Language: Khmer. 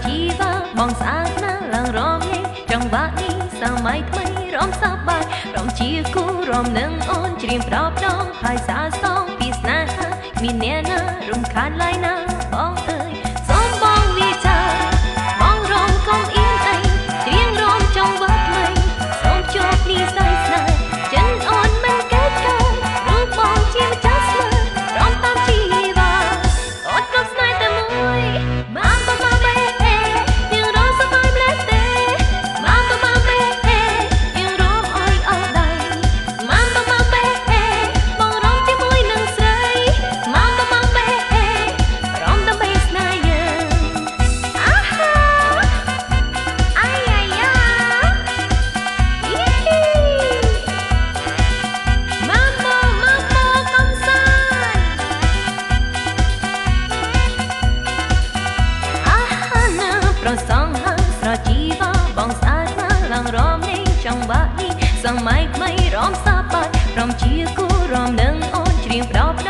ជីវ៉ាបងស្អាតណាស់ឡើងរំលេងចង្វាក់នេះសម័យថ្មីរំសប្បាយរំជាគូរំនឹងអូនច្រៀងប្រប់ដងផាយសាស្ទងពីស្នេហាមានអ្នកណារំខានឡើយណាបងអើយសូមបងវាចាបងរំកុំអៀនអីច្រៀងរំចង្វាក់ថ្មីសូមជួបនេះស្នេហ៍ស្នេហ៍ចិនអូនមិនកិច្ចការរូបបងជាម្ចាស់ស្មើរំតាមជីវ៉ាអត់គ្រប់ស្នេហ៍តែមួយមកសម័យថ្មីរំសាប់បាយរំជាគូរំនឹងអូនច្រៀងប្រប់